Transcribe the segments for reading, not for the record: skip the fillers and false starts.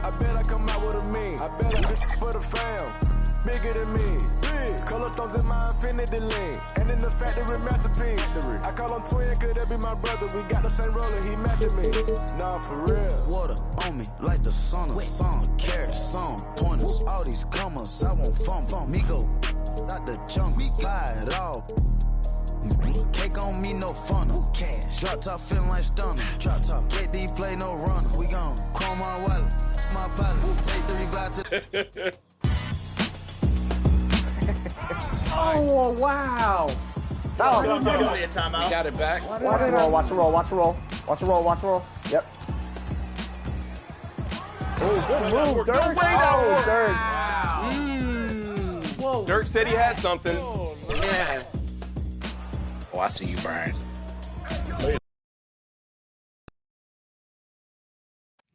I bet I come out with a mean. I bet I bitch for the fam. Bigger than me. Big. Color stones in my infinity lane. And in the factory masterpiece. I call him twin, could that be my brother? We got the same roller, he matching me. Nah, for real. Water on me like the sun of sun. Carrots, some pointers. All these commas, I won't fumble. Me go out the jungle, buy it all. Cake on me, no funnel. Cash. Drop top feeling like stunner. Drop top. KD play no runner. We gon' chrome my wallet, my pilot. Take 3 glide to Oh, wow. Oh, You got it back. watch the roll, watch the roll, watch the roll. Watch the roll, watch the roll. Yep. Oh, good move, Dirk. Oh, Dirk. Whoa. Dirk said he had something. Yeah. Oh, I see you, Brian.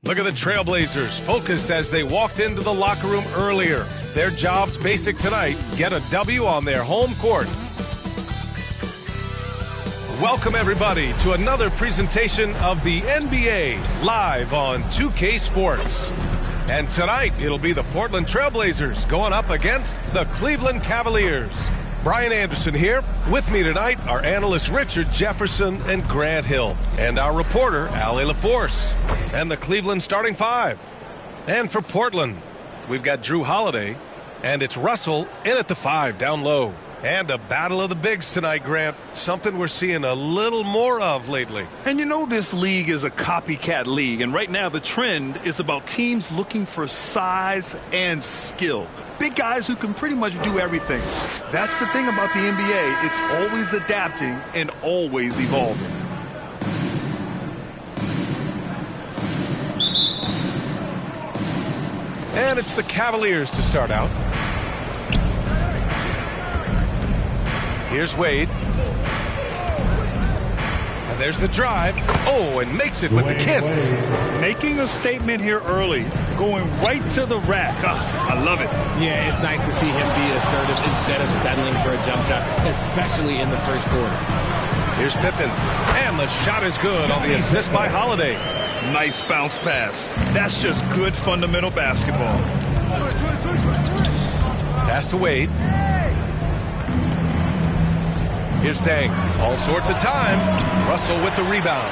Look at the Trailblazers, focused as they walked into the locker room earlier. Their job's basic tonight, get a W on their home court. Welcome, everybody, to another presentation of the NBA live on 2K Sports. And tonight, it'll be the Portland Trailblazers going up against the Cleveland Cavaliers. Brian Anderson here. With me tonight are analysts Richard Jefferson and Grant Hill, and our reporter, Allie LaForce, and the Cleveland starting 5. And for Portland, we've got Drew Holiday, and it's Russell in at the 5 down low. And a battle of the bigs tonight, Grant. Something we're seeing a little more of lately. And you know this league is a copycat league, and right now the trend is about teams looking for size and skill. Big guys who can pretty much do everything. That's the thing about the NBA. It's always adapting and always evolving. And it's the Cavaliers to start out. Here's Wade. And there's the drive. Oh, and makes it with the kiss. Making a statement here early. Going right to the rack. I love it. Yeah, it's nice to see him be assertive instead of settling for a jump shot, especially in the first quarter. Here's Pippen. And the shot is good on the assist by Holiday. Nice bounce pass. That's just good fundamental basketball. Pass to Wade. Here's Dang. All sorts of time. Russell with the rebound.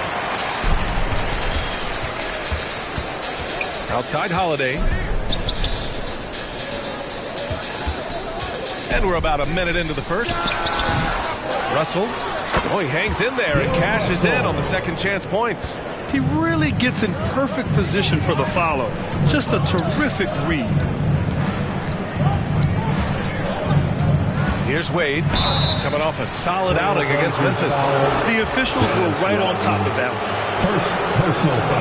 Outside Holiday. And we're about a minute into the first. Russell. Oh, he hangs in there and cashes in on the second chance points. He really gets in perfect position for the follow. Just a terrific read. Here's Wade, coming off a solid outing against Memphis. The officials were right on top of that one.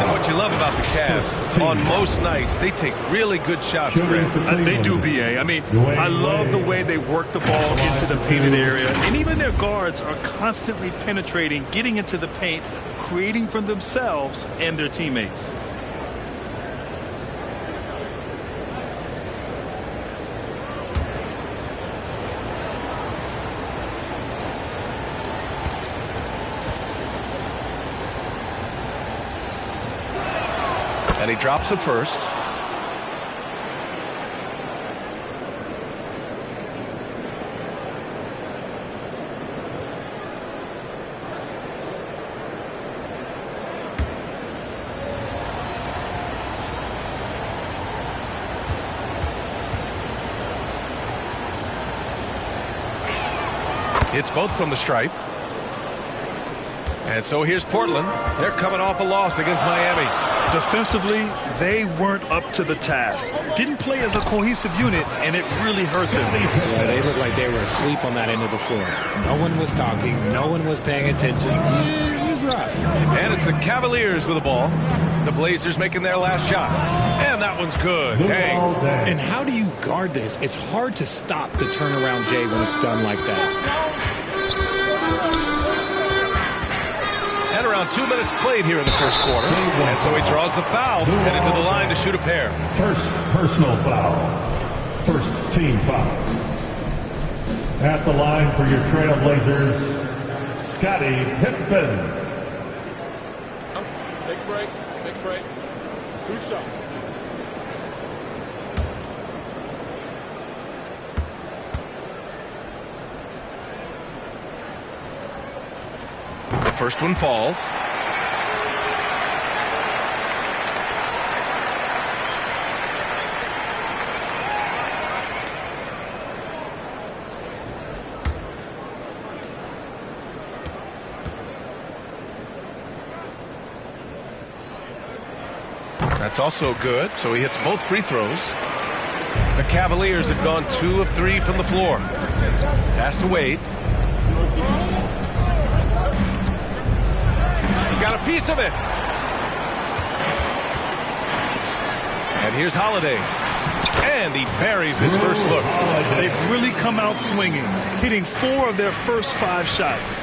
And what you love about the Cavs, on most nights, they take really good shots, Grant. They do, B.A. I mean, I love the way they work the ball into the painted area. And even their guards are constantly penetrating, getting into the paint, creating for themselves and their teammates. And he drops it first. It's both from the stripe. And so here's Portland. They're coming off a loss against Miami. Defensively, they weren't up to the task. Didn't play as a cohesive unit, and it really hurt them. Yeah, they looked like they were asleep on that end of the floor. No one was talking. No one was paying attention. It was rough. And it's the Cavaliers with the ball. The Blazers making their last shot. And that one's good. Dang. And how do you guard this? It's hard to stop the turnaround J when it's done like that. And around 2 minutes played here in the first quarter. And so he draws the foul, headed to the line to shoot a pair. First personal foul. First team foul. At the line for your Trailblazers, Scottie Pippen. Take a break. Take a break. 2 shots. first one falls. That's also good, so he hits both free throws. The Cavaliers have gone 2 of 3 from the floor. Pass to Wade. He got a piece of it. And here's Holiday. And he buries his first look. They've really come out swinging, hitting 4 of their first 5 shots.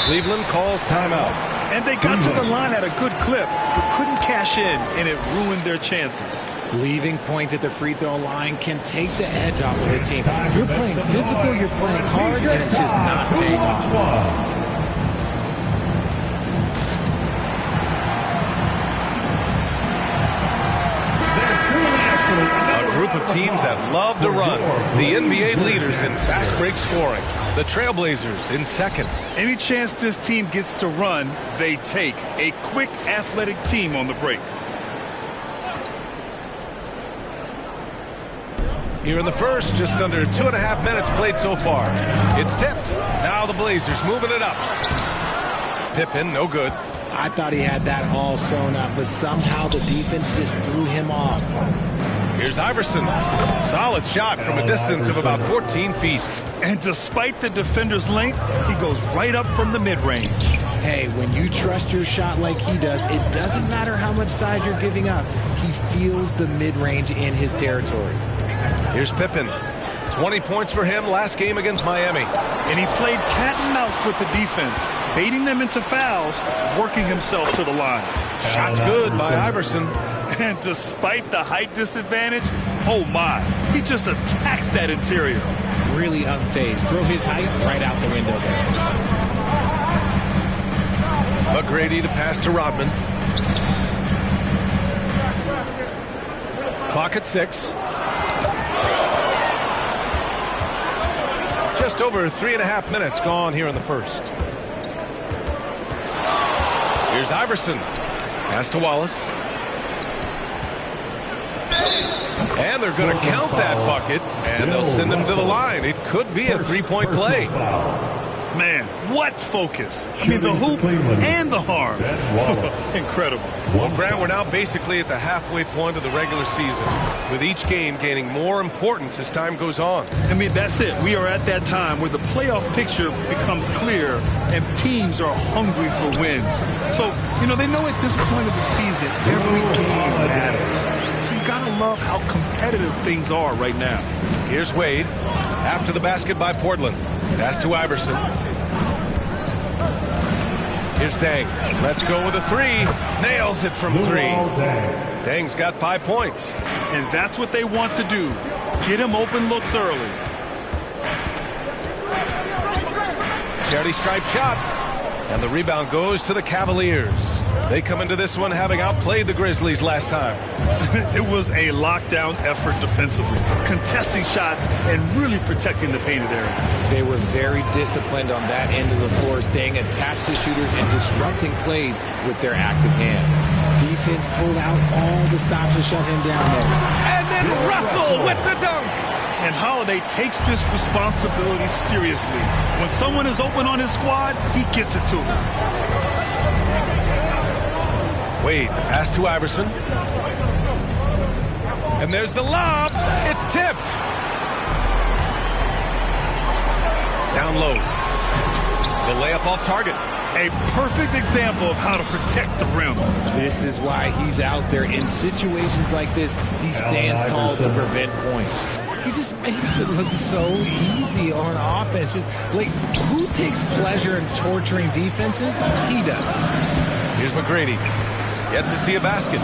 Cleveland calls timeout. And they got to the line at a good clip, but couldn't cash in, and it ruined their chances. Leaving points at the free throw line can take the edge off of a team. You're playing physical, you're playing hard, and it's just not paying off. A group of teams that love to run. The NBA leaders in fast break scoring. The Trailblazers in second. Any chance this team gets to run, they take. A quick, athletic team on the break. Here in the first, just under 2.5 minutes played so far. It's tipped. Now the Blazers moving it up. Pippen, no good. I thought he had that all sewn up, but somehow the defense just threw him off. Here's Iverson. Solid shot from a distance of about 14 feet. And despite the defender's length, he goes right up from the mid-range. Hey, when you trust your shot like he does, it doesn't matter how much size you're giving up. He feels the mid-range in his territory. Here's Pippen. 20 points for him last game against Miami. And he played cat and mouse with the defense, baiting them into fouls, working himself to the line. Shot's good by Iverson. And despite the height disadvantage, oh my, he just attacks that interior. Really unfazed. Throw his height right out the window there. McGrady, the pass to Rodman. Clock at 6. Just over 3.5 minutes gone here in the first. Here's Iverson. Pass to Wallace. And they're going to count that bucket, and they'll send him to the line. It could be a three-point play. Man, what focus. I mean, the hoop and the harm. Incredible. Well, Grant, we're now basically at the halfway point of the regular season, with each game gaining more importance as time goes on. I mean, that's it. We are at that time where the playoff picture becomes clear and teams are hungry for wins. So, you know, they know at this point of the season, every game matters. So you got to love how competitive things are right now. Here's Wade. After the basket by Portland. Pass to Iverson. Here's Dang. Let's go with a 3. Nails it from 3. Dang's got 5 points. And that's what they want to do. Get him open looks early. Charity stripe shot. And the rebound goes to the Cavaliers. They come into this one having outplayed the Grizzlies last time. It was a lockdown effort defensively, contesting shots and really protecting the painted area. They were very disciplined on that end of the floor, staying attached to shooters and disrupting plays with their active hands. Defense pulled out all the stops to shut him down there. And then Russell with the dunk. And Holiday takes this responsibility seriously. When someone is open on his squad, he gets it to them. Wade, pass to Iverson. And there's the lob. It's tipped. Down low. The layup off target. A perfect example of how to protect the rim. This is why he's out there in situations like this. He stands tall to prevent points. He just makes it look so easy on offense. Like, who takes pleasure in torturing defenses? He does. Here's McGrady. Yet to see a basket.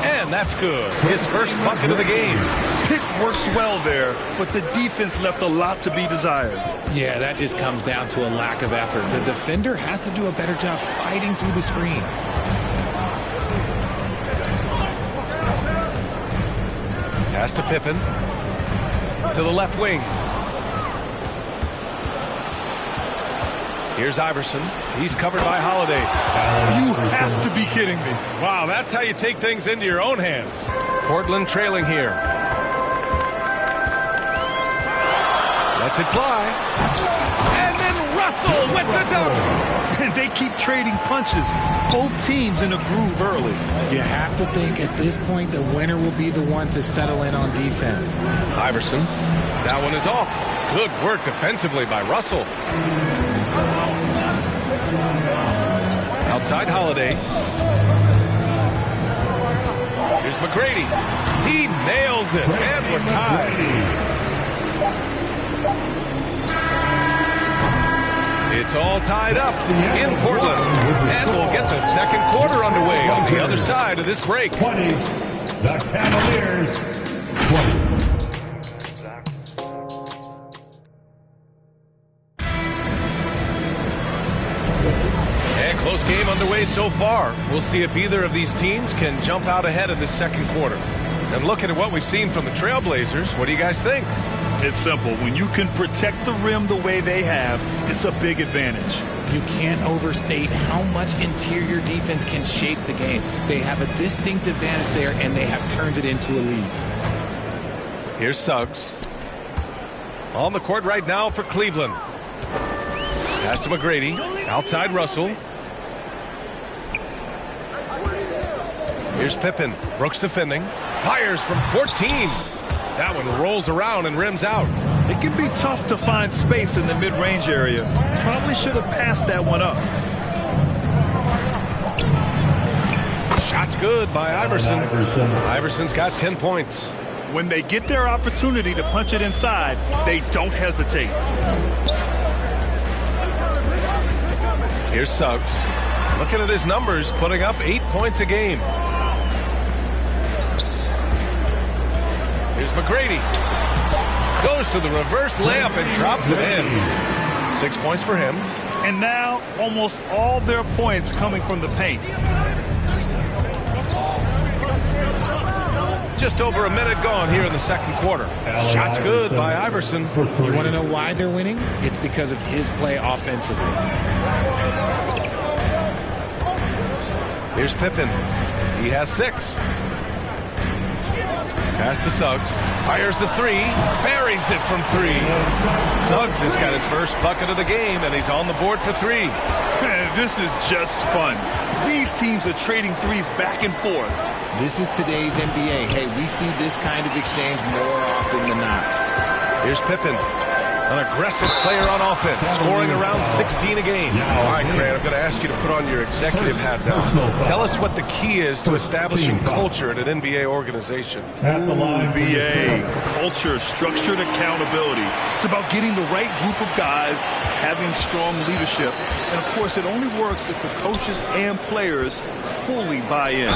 And that's good. His first bucket of the game. Pick works well there, but the defense left a lot to be desired. Yeah, that just comes down to a lack of effort. The defender has to do a better job fighting through the screen. Pass to Pippen. To the left wing. Here's Iverson. He's covered by Holiday. You have to be kidding me. Wow, that's how you take things into your own hands. Portland trailing here. Lets it fly. And then Russell with the dunk. And they keep trading punches. Both teams in a groove early. You have to think at this point the winner will be the one to settle in on defense. Iverson. That one is off. Good work defensively by Russell. Outside Holiday. Here's McGrady. He nails it. And we're tied. It's all tied up in Portland. And we'll get the second quarter underway on the other side of this break. 20. The Cavaliers 20. And close game underway so far. We'll see if either of these teams can jump out ahead in this second quarter. And looking at what we've seen from the Trailblazers, what do you guys think? It's simple. When you can protect the rim the way they have, it's a big advantage. You can't overstate how much interior defense can shape the game. They have a distinct advantage there, and they have turned it into a lead. Here's Suggs. On the court right now for Cleveland. Pass to McGrady. Outside Russell. Here's Pippen. Brooks defending. Fires from 14. That one rolls around and rims out. It can be tough to find space in the mid-range area. Probably should have passed that one up. Shot's good by Iverson. Iverson's got 10 points. When they get their opportunity to punch it inside, they don't hesitate. Here's Suggs. Looking at his numbers, putting up 8 points a game. Here's McGrady. Goes to the reverse layup and drops it in. 6 points for him. And now almost all their points coming from the paint. Just over a minute gone here in the second quarter. Shot's good by Iverson. You want to know why they're winning? It's because of his play offensively. Here's Pippen. He has 6. Pass to Suggs. Fires the 3. Buries it from 3. Suggs has got his first bucket of the game, and he's on the board for 3. This is just fun. These teams are trading threes back and forth. This is today's NBA. Hey, we see this kind of exchange more often than not. Here's Pippen. An aggressive player on offense, scoring around 16 a game. All right, Grant, I'm going to ask you to put on your executive hat now. Tell us what the key is to establishing culture at an NBA organization. NBA, culture, structured accountability. It's about getting the right group of guys, having strong leadership. And, of course, it only works if the coaches and players fully buy in.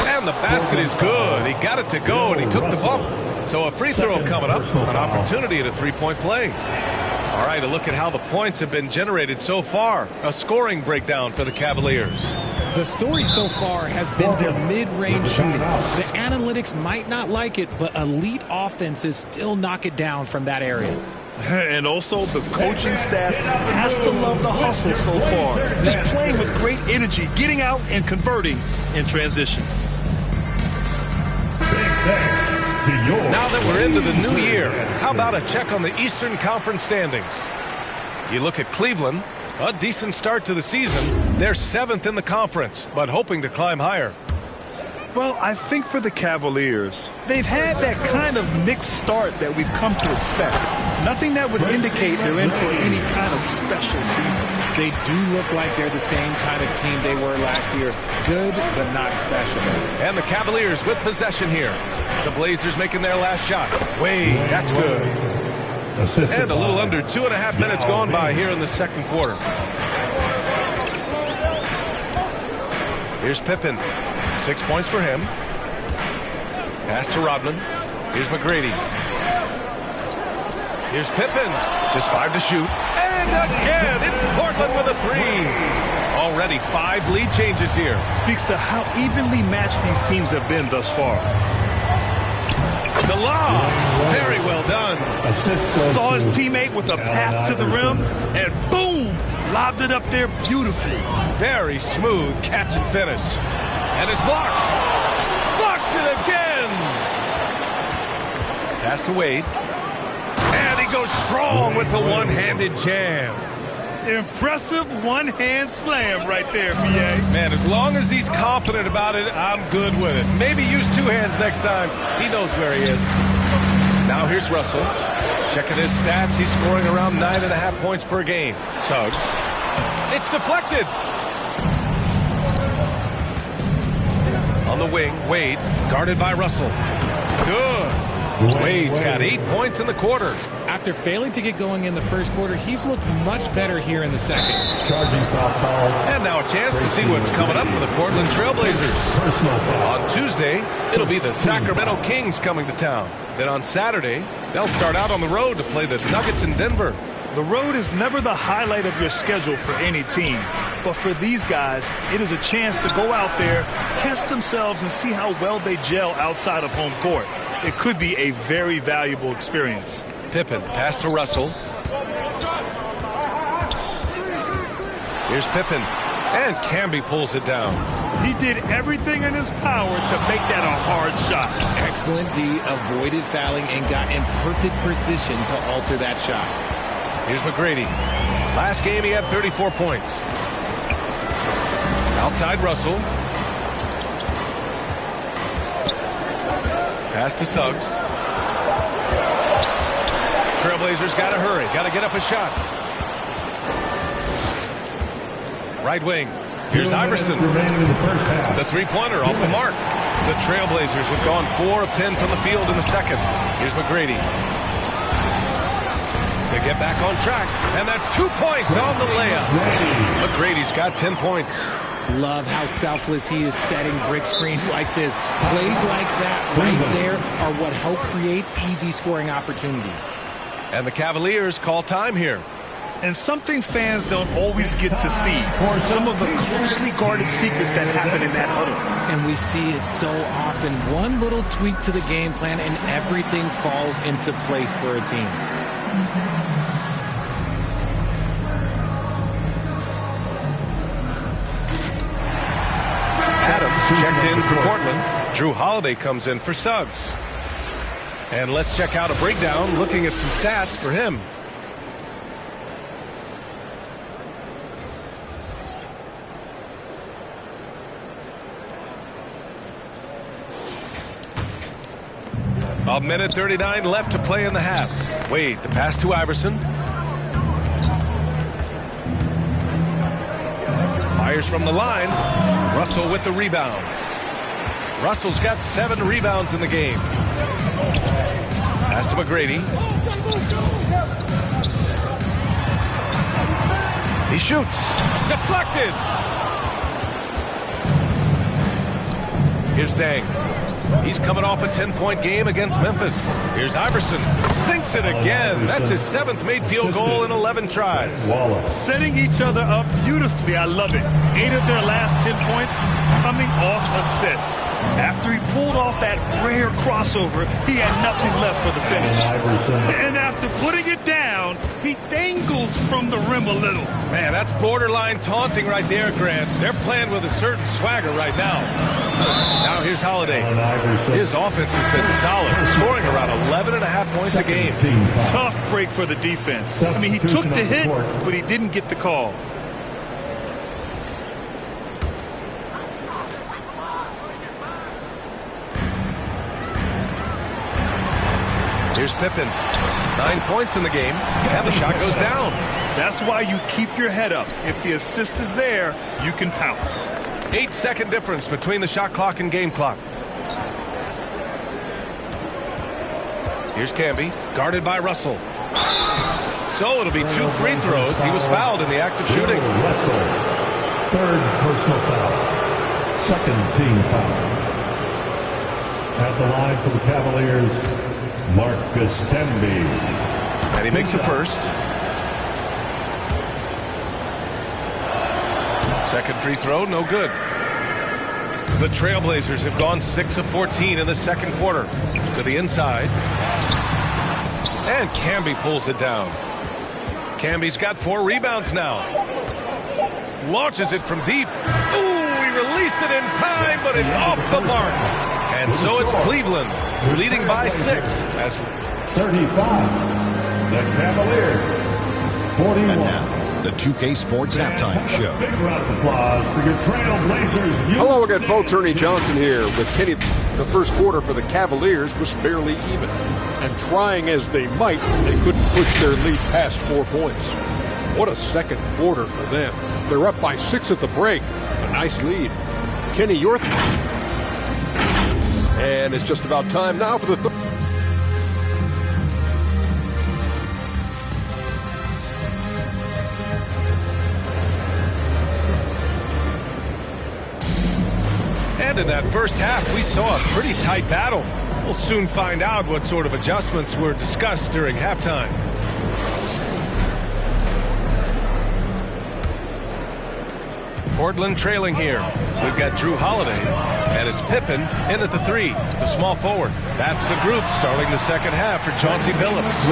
And the basket is good. He got it to go, and he took the bump. So a free throw coming up, an opportunity at a three-point play. All right, a look at how the points have been generated so far. A scoring breakdown for the Cavaliers. The story so far has been their mid-range shooting. The analytics might not like it, but elite offenses still knock it down from that area. And also the coaching staff has to love the hustle so far. Just playing with great energy, getting out and converting in transition. Now that we're into the new year, how about a check on the Eastern Conference standings? You look at Cleveland, a decent start to the season. They're 7th in the conference, but hoping to climb higher. Well, I think for the Cavaliers, they've had that kind of mixed start that we've come to expect. Nothing that would indicate they're in for any kind of special season. They do look like they're the same kind of team they were last year. Good, but not special. And the Cavaliers with possession here. The Blazers making their last shot. Wade, that's good. And a little under 2.5 minutes gone by here in the second quarter. Here's Pippen. 6 points for him. Pass to Rodman. Here's McGrady. Here's Pippen. Just 5 to shoot. And again, it's Portland with a 3. Already 5 lead changes here. Speaks to how evenly matched these teams have been thus far. The lob. Very well done. Saw his teammate with a path to the rim, and boom, Lobbed it up there beautifully. Very smooth catch and finish. And it's blocked. Blocks it again. Pass to Wade. And he goes strong with the one-handed jam. Impressive one-hand slam right there, B.A. Man, as long as he's confident about it, I'm good with it. Maybe use two hands next time. He knows where he is. Now here's Russell. Checking his stats, he's scoring around 9.5 points per game. Suggs. It's deflected. On the wing, Wade, guarded by Russell. Good. Wade's got 8 points in the quarter. After failing to get going in the first quarter, he's looked much better here in the second. Charging foul call. And now a chance to see what's coming up for the Portland Trailblazers. Personal foul. On Tuesday, it'll be the Sacramento Kings coming to town. Then on Saturday, they'll start out on the road to play the Nuggets in Denver. The road is never the highlight of your schedule for any team. But for these guys, it is a chance to go out there, test themselves, and see how well they gel outside of home court. It could be a very valuable experience. Pippen, pass to Russell. Here's Pippen. And Camby pulls it down. He did everything in his power to make that a hard shot. Excellent D, avoided fouling and got in perfect position to alter that shot. Here's McGrady. Last game he had 34 points. Outside Russell. Pass to Suggs. Trailblazers got to hurry. Got to get up a shot. Right wing. Here's Iverson. The three-pointer off the mark. The Trailblazers have gone 4 of 10 from the field in the second. Here's McGrady. To get back on track. And that's 2 points on the layup. McGrady's got 10 points. Love how selfless he is setting brick screens like this. Plays like that right there are what help create easy scoring opportunities. And the Cavaliers call time here. And something fans don't always get to see. Some of the closely guarded secrets that happen in that huddle. And we see it so often. One little tweak to the game plan and everything falls into place for a team. Adams checked in for Portland. Drew Holiday comes in for Suggs. And let's check out a breakdown looking at some stats for him. A minute 39 left to play in the half. Wade, the pass to Iverson. Fires from the line. Russell with the rebound. Russell's got 7 rebounds in the game. Pass to McGrady. He shoots. Deflected. Here's Dang. He's coming off a 10-point game against Memphis. Here's Iverson. Sinks it again. That's his 7th made field goal in 11 tries. Setting each other up beautifully. I love it. 8 of their last 10 points coming off assists. After he pulled off that rare crossover, he had nothing left for the finish. And after putting it down, he dangles from the rim a little. Man, that's borderline taunting right there, Grant. They're playing with a certain swagger right now. Now here's Holiday. His offense has been solid, scoring around 11.5 points a game. Tough break for the defense. I mean, he took the hit, but he didn't get the call. Here's Pippen. 9 points in the game, and the shot goes down. That's why you keep your head up. If the assist is there, you can pounce. 8-second difference between the shot clock and game clock. Here's Camby, guarded by Russell. So it'll be 2 free throws. He was fouled in the act of shooting. Russell, 3rd personal foul. 2nd team foul. At the line for the Cavaliers, Marcus Camby. And he makes the first. Second free throw, no good. The Trailblazers have gone 6 of 14 in the second quarter. To the inside. And Camby pulls it down. Camby's got 4 rebounds now. launches it from deep. Ooh, he released it in time, but it's off the mark. And so it's Cleveland leading by 6 as 35. The Cavaliers, 41. And now, the 2K Sports Halftime Show. Big round of applause for your Trailblazers. Hello again, folks. Ernie Johnson here with Kenny. The first quarter for the Cavaliers was fairly even. And trying as they might, they couldn't push their lead past 4 points. What a second quarter for them. They're up by 6 at the break. A nice lead. Kenny, your and it's just about time now for the third. And in that first half, we saw a pretty tight battle. We'll soon find out what sort of adjustments were discussed during halftime. Portland trailing here. We've got Drew Holiday, and it's Pippen in at the 3, the small forward. That's the group starting the second half for Chauncey Billups.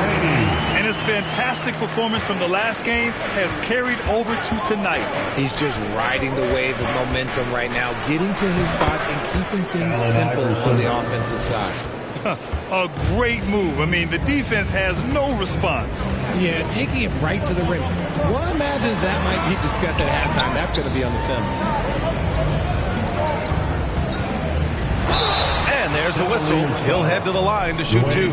And his fantastic performance from the last game has carried over to tonight. He's just riding the wave of momentum right now, getting to his spots and keeping things simple on the offensive side. A great move. I mean, the defense has no response. Yeah, taking it right to the rim. One imagines that might be discussed at halftime. That's going to be on the film. And there's a whistle. He'll head to the line to shoot 2.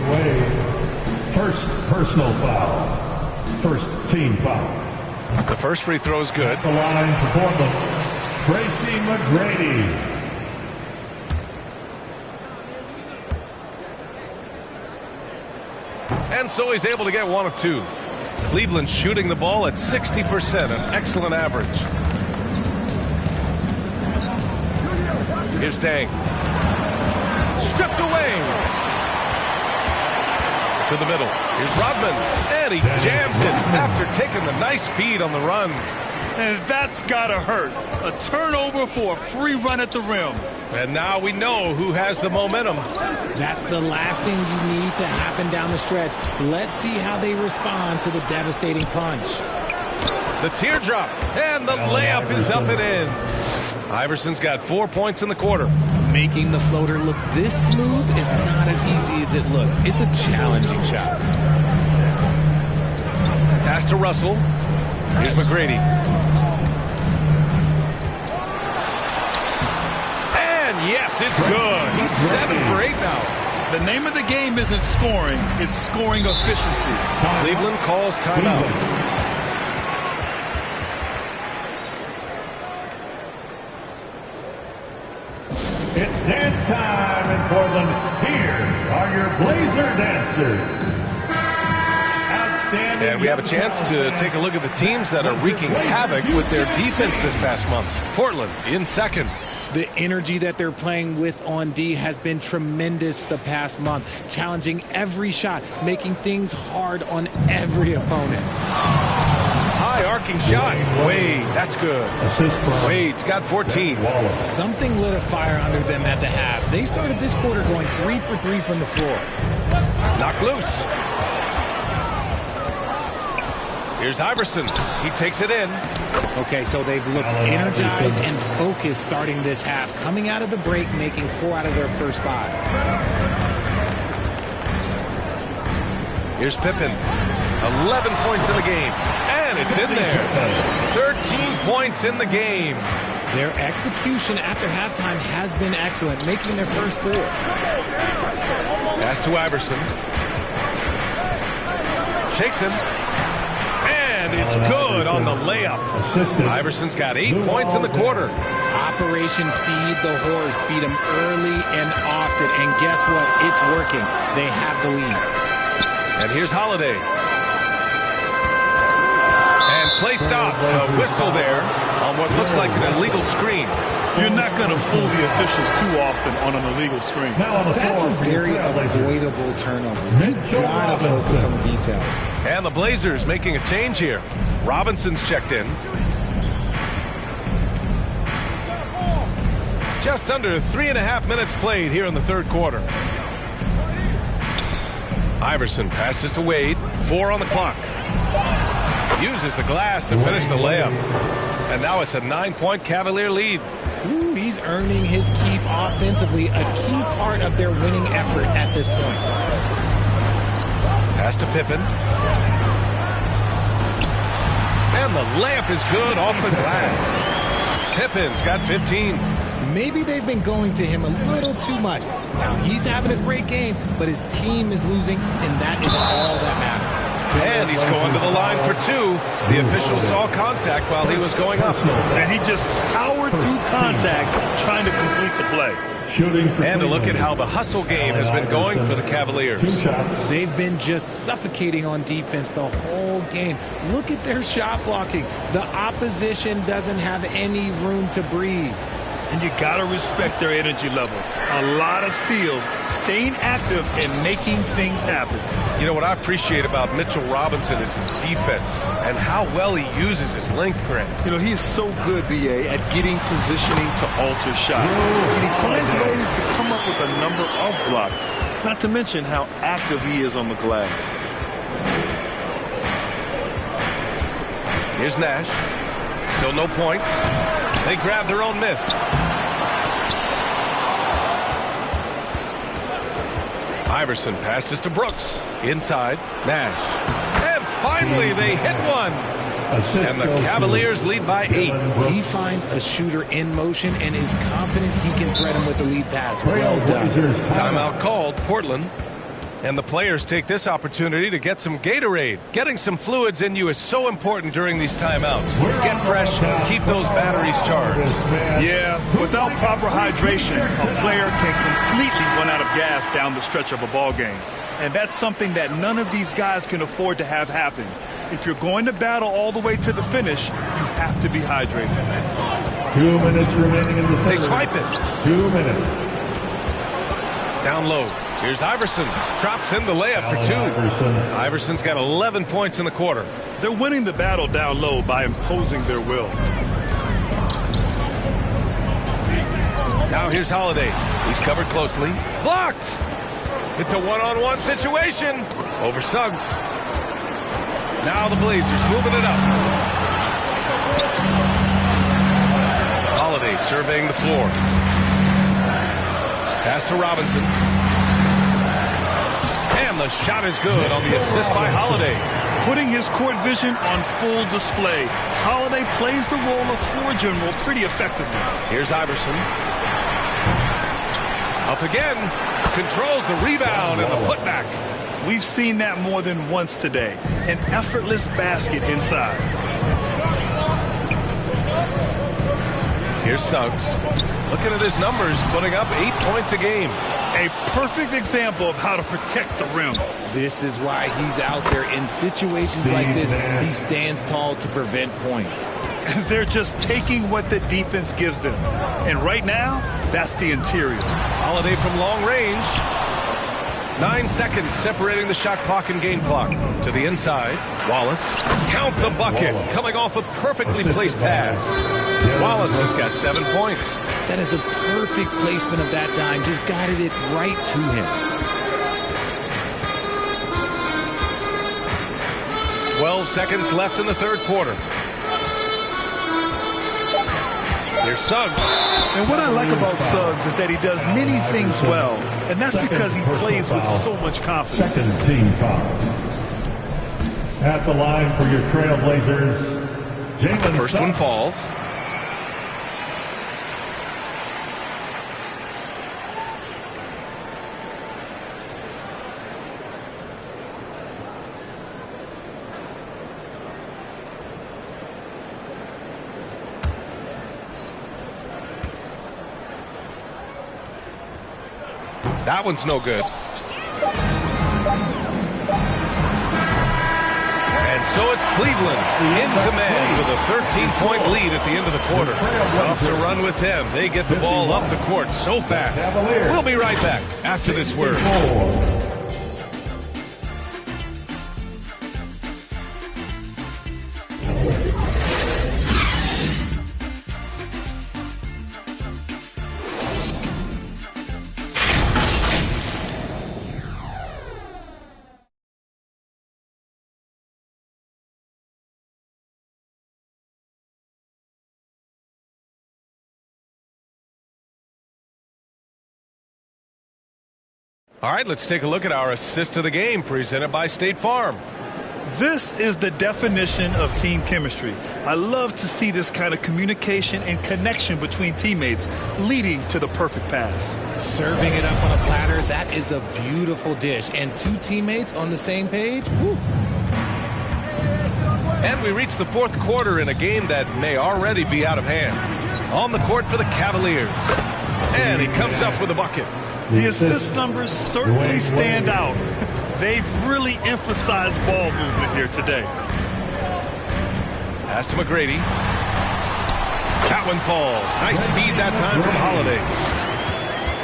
First personal foul. First team foul. The first free throw is good. At the line for Portland, Tracy McGrady. And so he's able to get 1 of 2. Cleveland shooting the ball at 60%, an excellent average. Here's Dang. Stripped away. To the middle. Here's Rodman. And he jams it after taking the nice feed on the run. And that's got to hurt. A turnover for a free run at the rim. And now we know who has the momentum. That's the last thing you need to happen down the stretch. Let's see how they respond to the devastating punch. The teardrop, and the layup is up and in. Iverson's got 4 points in the quarter. Making the floater look this smooth is not as easy as it looks. It's a challenging shot. Pass to Russell. Here's McGrady. Yes, it's good. He's 7 for 8 now. The name of the game isn't scoring, it's scoring efficiency. Cleveland calls timeout. It's dance time in Portland. Here are your Blazer dancers. Outstanding. And we have a chance to take a look at the teams that are wreaking havoc with their defense this past month. Portland in second. The energy that they're playing with on D has been tremendous the past month, challenging every shot, making things hard on every opponent. High arcing shot. Wade, that's good. Wade's got 14. Something lit a fire under them at the half. They started this quarter going 3 for 3 from the floor. Knocked loose. Here's Iverson. He takes it in. Okay, so they've looked energized and focused starting this half, coming out of the break, making 4 out of their first 5. Here's Pippen. 11 points in the game. And it's in there. 13 points in the game. Their execution after halftime has been excellent, making their first 4. Pass to Iverson. Shakes him. And it's good on the layup. Iverson's got 8 points in the quarter. Operation Feed the Horse. Feed him early and often. And guess what? It's working. They have the lead. And here's Holiday. And play stops. A whistle there on what looks like an illegal screen. You're not going to fool the officials too often on an illegal screen. That's a very avoidable turnover. You gotta focus on the details. And the Blazers making a change here. Robinson's checked in. Just under 3.5 minutes played here in the third quarter. Iverson passes to Wade. 4 on the clock. Uses the glass to finish the layup. And now it's a 9-point Cavalier lead. Ooh, he's earning his keep offensively, a key part of their winning effort at this point. Pass to Pippen. And the layup is good off the glass. Pippen's got 15. Maybe they've been going to him a little too much. Now, he's having a great game, but his team is losing, and that is all that matters. And he's going to the line for two. The official saw contact while he was going up. And he just powered through contact trying to complete the play. And a look at how the hustle game has been going for the Cavaliers. They've been just suffocating on defense the whole game. Look at their shot blocking. The opposition doesn't have any room to breathe. And you got to respect their energy level. A lot of steals, staying active and making things happen. You know what I appreciate about Mitchell Robinson is his defense and how well he uses his length, Grant. You know, he is so good, BA, at getting positioning to alter shots. And he finds ways to come up with a number of blocks, not to mention how active he is on the glass. Here's Nash. Still no points. They grab their own miss. Iverson passes to Brooks. Inside, Nash. And finally, they hit one. And the Cavaliers lead by 8. He finds a shooter in motion and is confident he can thread him with the lead pass. Well done. Timeout called, Portland. And the players take this opportunity to get some Gatorade. Getting some fluids in you is so important during these timeouts. Get fresh, keep those batteries charged. Yeah, without proper hydration, a player can completely run out of gas down the stretch of a ball game. And that's something that none of these guys can afford to have happen. If you're going to battle all the way to the finish, you have to be hydrated. 2 minutes remaining in the third. They swipe it. 2 minutes. Down low. Here's Iverson. Drops in the layup for 2. Iverson's got 11 points in the quarter. They're winning the battle down low by imposing their will. Now here's Holiday. He's covered closely. Blocked! It's a one-on-one situation. Over Suggs. Now the Blazers moving it up. Holiday surveying the floor. Pass to Robinson. And the shot is good on the assist by Holiday. Putting his court vision on full display. Holiday plays the role of floor general pretty effectively. Here's Iverson. Up again. Controls the rebound and the putback. We've seen that more than once today. An effortless basket inside. Here's Suggs. Looking at his numbers, putting up 8 points a game. A perfect example of how to protect the rim. This is why he's out there in situations like this. He stands tall to prevent points. They're just taking what the defense gives them. And right now, that's the interior. Holiday from long range. 9 seconds separating the shot clock and game clock. To the inside, Wallace. Count the bucket. Coming off a perfectly placed pass. Wallace has got 7 points. That is a perfect placement of that dime. Just guided it right to him. 12 seconds left in the third quarter. Here's Suggs. And what I like about Suggs is that he does many things well. And that's because he plays with so much confidence. Second team foul. At the line for your Trailblazers, The first one falls. That one's no good. And so it's Cleveland in command with a 13-point lead at the end of the quarter. Tough to run with them. They get the ball up the court so fast. We'll be right back after this word. All right, let's take a look at our assist of the game presented by State Farm. This is the definition of team chemistry. I love to see this kind of communication and connection between teammates leading to the perfect pass. Serving it up on a platter, that is a beautiful dish. And two teammates on the same page? Woo. And we reach the fourth quarter in a game that may already be out of hand. On the court for the Cavaliers. And he comes up with a bucket. The assist numbers certainly stand out. They've really emphasized ball movement here today. Pass to McGrady. That one falls. Nice feed that time from Holiday.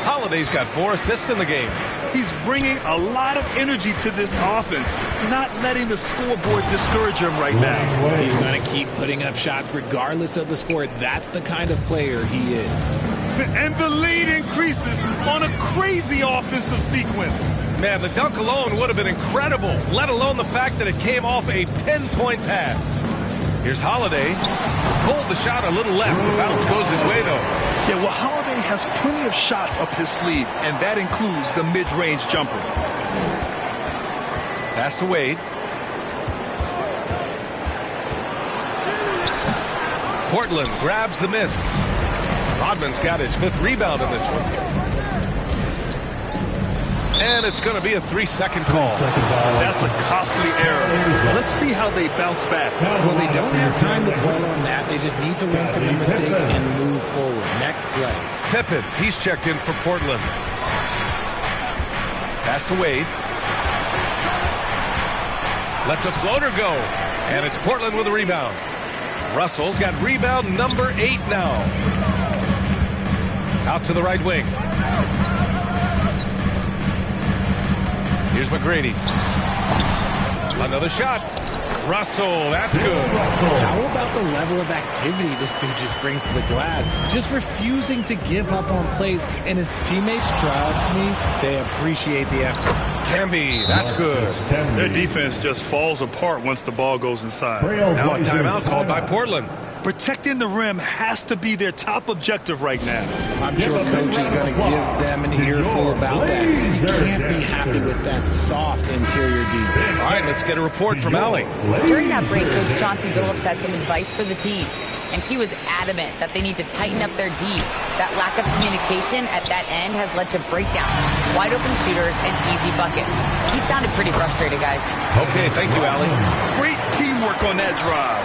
Holiday's got 4 assists in the game. He's bringing a lot of energy to this offense, not letting the scoreboard discourage him right now. He's going to keep putting up shots regardless of the score. That's the kind of player he is. And the lead increases on a crazy offensive sequence. Man, the dunk alone would have been incredible, let alone the fact that it came off a pinpoint pass. Here's Holiday. Pulled the shot a little left. The bounce goes his way, though. Yeah, well, Holiday has plenty of shots up his sleeve, and that includes the mid-range jumper. Pass to Wade. Portland grabs the miss. Rodman's got his 5th rebound in this one. And it's going to be a 3-second call. That's a costly error. Let's see how they bounce back. Well, they don't have time to dwell on that. They just need to learn from their mistakes and move forward. Next play. Pippen, he's checked in for Portland. Pass to Wade. Lets a floater go. And it's Portland with a rebound. Russell's got rebound number 8 now. Out to the right wing. Here's McGrady. Another shot. Russell, that's good. How about the level of activity this dude just brings to the glass? Just refusing to give up on plays, and his teammates, trust me, they appreciate the effort. Camby, that's good. Their defense just falls apart once the ball goes inside. Now a timeout called by Portland. Protecting the rim has to be their top objective right now. I'm sure coach is going to give them an earful about that. You can't be happy with that soft interior D. All right, let's get a report from Allie. During that break, Coach Chauncey Billups had some advice for the team, and he was adamant that they need to tighten up their D. That lack of communication at that end has led to breakdowns, wide open shooters, and easy buckets. He sounded pretty frustrated, guys. Okay, thank you, Allie. Great teamwork on that drive.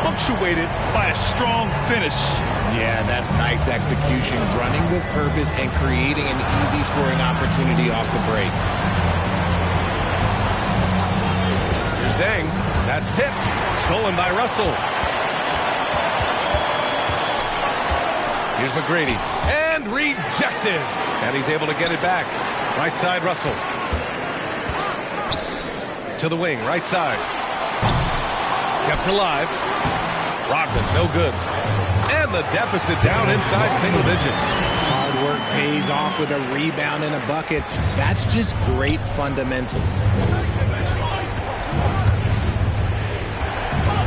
Punctuated by a strong finish. Yeah, that's nice execution, running with purpose and creating an easy scoring opportunity off the break. Here's Deng. That's tipped. Stolen by Russell. Here's McGrady. And rejected. And he's able to get it back. Right side, Russell. To the wing, right side. Kept alive. Rodman, no good. And the deficit down inside single digits. Hard work pays off with a rebound and a bucket. That's just great fundamentals.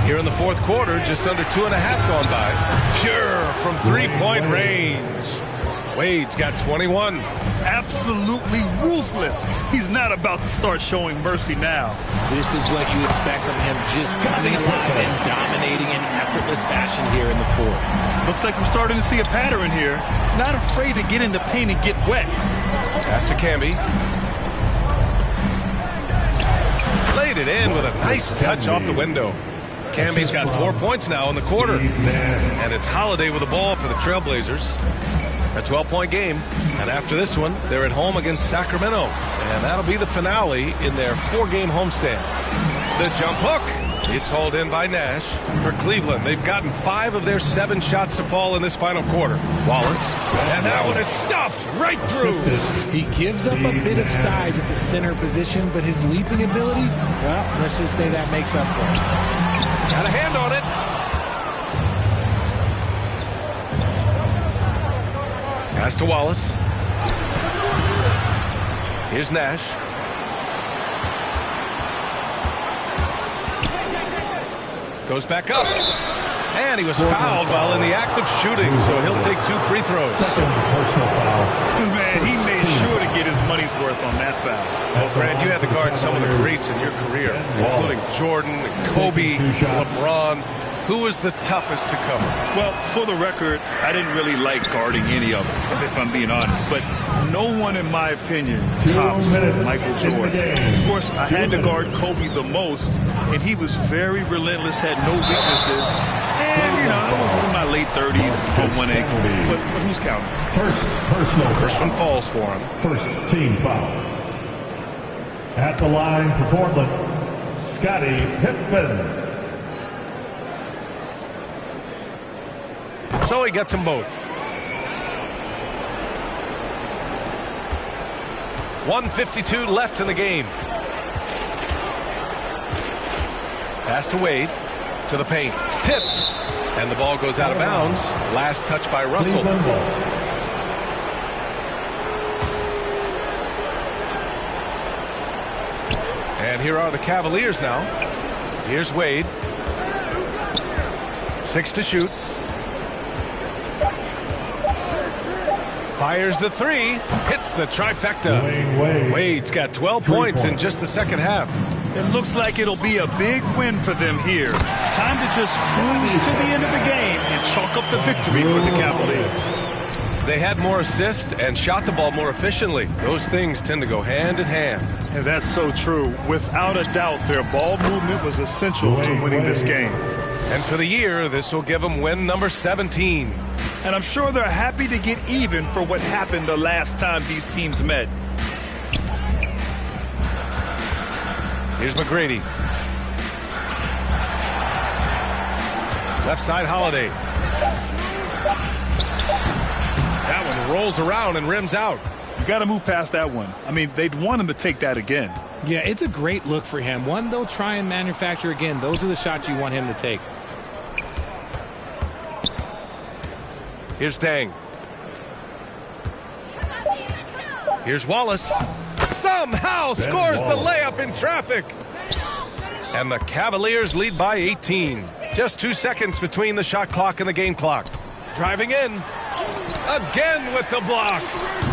Here in the fourth quarter, just under 2.5 gone by. Pure from three-point range. Wade's got 21. Absolutely ruthless. He's not about to start showing mercy now. This is what you expect from him, just coming alive and dominating in effortless fashion here in the fourth. Looks like we're starting to see a pattern here. Not afraid to get in the paint and get wet. Pass to Camby. Laid it in with a nice touch off the window. Camby's got 4 points now in the quarter. And it's Holiday with the ball for the Trailblazers. A 12-point game, and after this one, they're at home against Sacramento, and that'll be the finale in their 4-game homestand. The jump hook, it's hauled in by Nash. For Cleveland, they've gotten 5 of their 7 shots to fall in this final quarter. Wallace, and that one is stuffed right through. He gives up a bit of size at the center position, but his leaping ability, well, let's just say that makes up for it. Got a hand on it. Pass to Wallace. Here's Nash. Goes back up. And he was fouled while in the act of shooting, so he'll take 2 free throws. Man, he made sure to get his money's worth on that. greats in your career, including Jordan, Kobe, LeBron. Who was the toughest to cover? Well, for the record, I didn't really like guarding any of them, if I'm being honest. But no one, in my opinion, tops Michael Jordan. Of course, I had to guard Kobe the most, and he was very relentless, had no weaknesses. And, you know, I was in my late 30s on one ankle. But who's counting? First one falls for him. First team foul. At the line for Portland, Scottie Pippen. So he gets them both. 1:52 left in the game. Pass to Wade. To the paint. Tipped. And the ball goes out of bounds. Last touch by Russell. And here are the Cavaliers now. Here's Wade. 6 to shoot. Fires the 3, hits the trifecta. Wade's got 12 points in just the second half. It looks like it'll be a big win for them here. Time to just cruise to the end of the game and chalk up the victory for the Cavaliers. They had more assists and shot the ball more efficiently. Those things tend to go hand in hand. And that's so true. Without a doubt, their ball movement was essential to winning this game. And for the year, this will give them win number 17. And I'm sure they're happy to get even for what happened the last time these teams met. Here's McGrady. Left side, Holiday. That one rolls around and rims out. You got to move past that one. I mean, they'd want him to take that again. Yeah, it's a great look for him. One they'll try and manufacture again. Those are the shots you want him to take. Here's Dang. Here's Wallace. Somehow scores the layup in traffic. And the Cavaliers lead by 18. Just 2 seconds between the shot clock and the game clock. Driving in. Again with the block.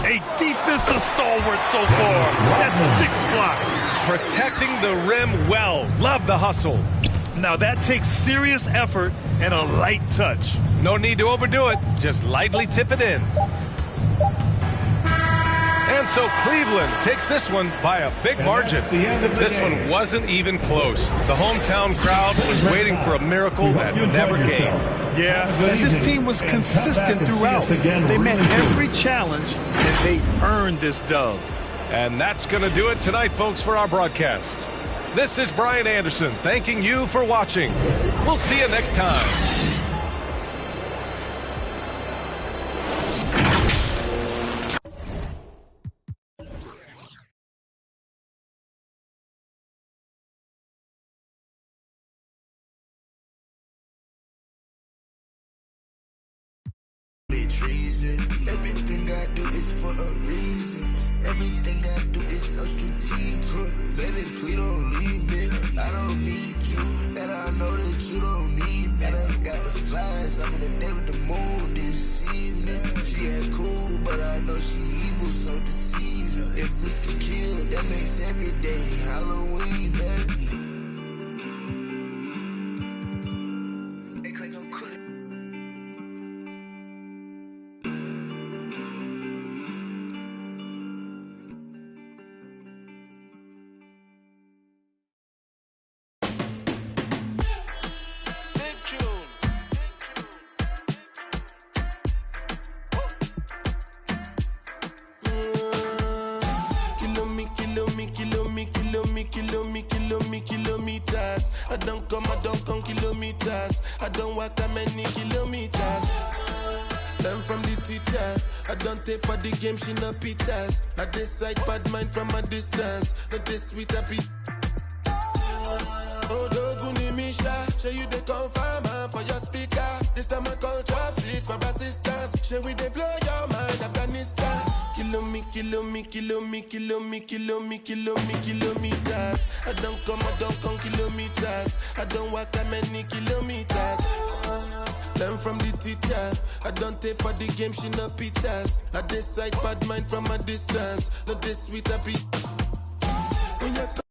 A defensive stalwart so far. That's 6 blocks. Protecting the rim well. Love the hustle. Now that takes serious effort and a light touch. No need to overdo it. Just lightly tip it in. And so Cleveland takes this one by a big margin. This one wasn't even close. The hometown crowd was waiting for a miracle that never came. Yeah, and this team was consistent throughout. They met every challenge, and they earned this dub. And that's going to do it tonight, folks, for our broadcast. This is Brian Anderson thanking you for watching. We'll see you next time. Everything I do is for a reason. Everything I do is so strategic. Baby, please don't leave me. I don't need you, and I know that you don't need me. And I got the flies. I'm in a day with the moon this evening. She ain't cool, but I know she evil, so deceiving. If this can kill, that makes every day Halloween. Hey, Clay, go cook it. Kilometers. I don't come kilometers. I don't walk that many kilometers. Learn from the teacher. I don't take for the game, she no pitas. I decide bad mind from a distance. Not this sweet happy. Oh, Doguni Misha, show you the confirm for your speaker. This time I call chopsticks for assistance. Show we they blow your mind, Afghanistan. Kilometers. I don't come kilometers. I don't walk that many kilometers. Learn from the teacher. I don't take for the game, she no pitas. I decide bad mind from a distance. Not this sweet happy. When you